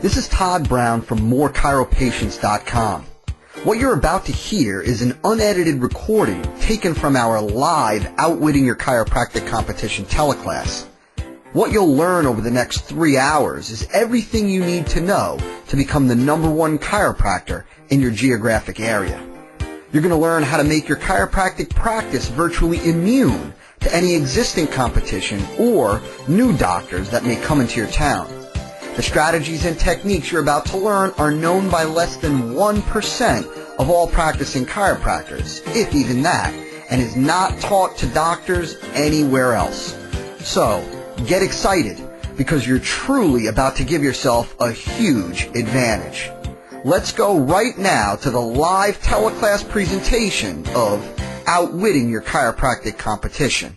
This is Todd Brown from morechiropatients.com. What you're about to hear is an unedited recording taken from our live Outwitting Your Chiropractic Competition teleclass. What you'll learn over the next 3 hours is everything you need to know to become the #1 chiropractor in your geographic area. You're going to learn how to make your chiropractic practice virtually immune to any existing competition or new doctors that may come into your town. The strategies and techniques you're about to learn are known by less than 1% of all practicing chiropractors, if even that, and is not taught to doctors anywhere else. So, get excited, because you're truly about to give yourself a huge advantage. Let's go right now to the live teleclass presentation of Outwitting Your Chiropractic Competition.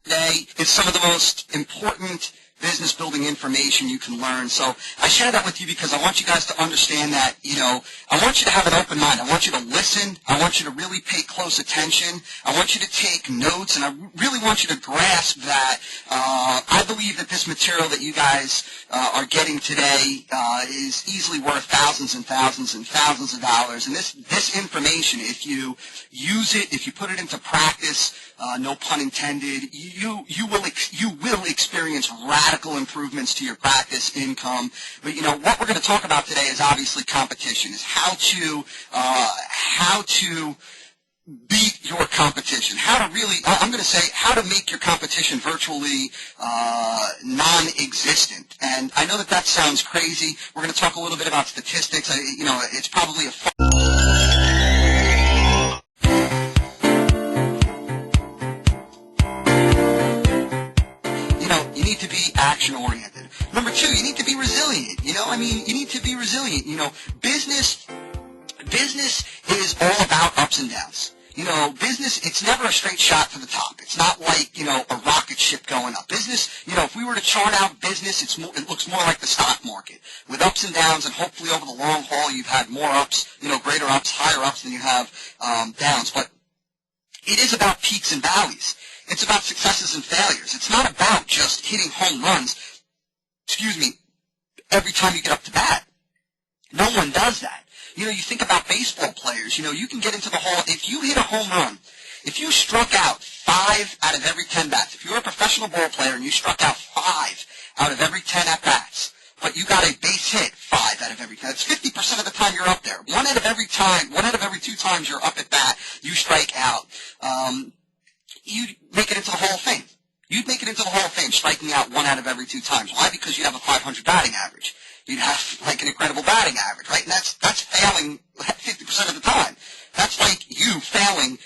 Today is some of the most important business building information you can learn. So I share that with you because I want you guys to understand that, I want you to have an open mind. I want you to listen. I want you to really pay close attention. I want you to take notes, and I really want you to grasp that I believe that this material that you guys are getting today is easily worth thousands and thousands and thousands of dollars. And this information, if you use it, if you put it into practice, no pun intended, you will experience radical improvements to your practice income. But what we're going to talk about today is obviously competition, is how to beat your competition, how to make your competition virtually non-existent. And I know that sounds crazy. We're going to talk a little bit about statistics. It's probably a you need to be action-oriented. Number 2, you need to be resilient. You need to be resilient. Business is all about ups and downs. Business, it's never a straight shot to the top. It's not like, a rocket ship going up. Business, if we were to chart out business, it looks more like the stock market, with ups and downs, and hopefully over the long haul you've had more ups, greater ups, higher ups than you have downs. But it is about peaks and valleys. It's about successes and failures. It's not about just hitting home runs, every time you get up to bat. No one does that. You think about baseball players. You can get into the hall. If you hit a home run, if you struck out 5 out of every 10 bats, if you're a professional ball player and you struck out 5 out of every 10 at-bats, but you got a base hit 5 out of every 10, that's 50% of the time you're up there. 1 out of every 2 times you're up at bat, you strike out. You'd make it into the Hall of Fame. You'd make it into the Hall of Fame striking out 1 out of every 2 times. Why? Because you'd have a 500 batting average. You'd have an incredible batting average, right? And that's failing 50% of the time. That's like you failing,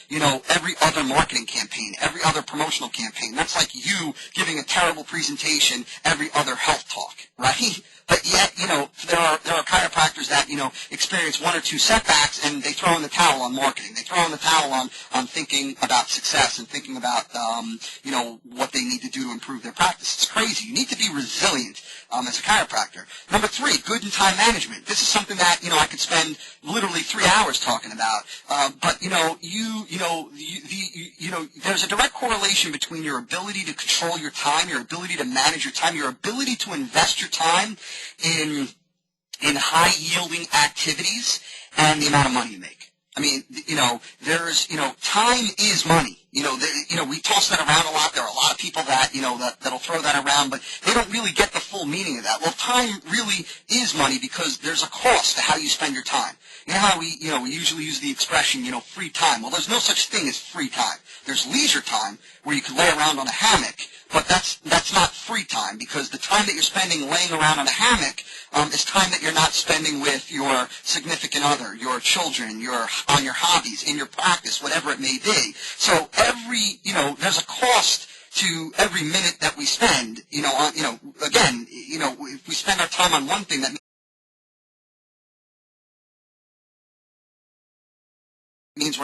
every other marketing campaign, every other promotional campaign. That's like you giving a terrible presentation every other health talk, right? But yet, there are chiropractors that, experience 1 or 2 setbacks and they throw in the towel on marketing. They throw in the towel on thinking about success and thinking about, what they need to do to improve their practice. It's crazy. You need to be resilient as a chiropractor. Number 3, good and time management. This is something that, I could spend literally 3 hours talking about. But there's a direct correlation between your ability to control your time, your ability to manage your time, your ability to invest your time in high-yielding activities, and the amount of money you make. Time is money. We toss that around a lot. There are a lot of people that, that'll throw that around, but they don't really get the full meaning of that. Well, time really is money because there's a cost to how you spend your time. You know how we usually use the expression, free time. Well, there's no such thing as free time. There's leisure time where you can lay around on a hammock, but that's not free time, because the time that you're spending laying around on a hammock is time that you're not spending with your significant other, your children, on your hobbies, in your practice, whatever it may be. So there's a cost to every minute that we spend. If we spend our time on one thing, that means we're not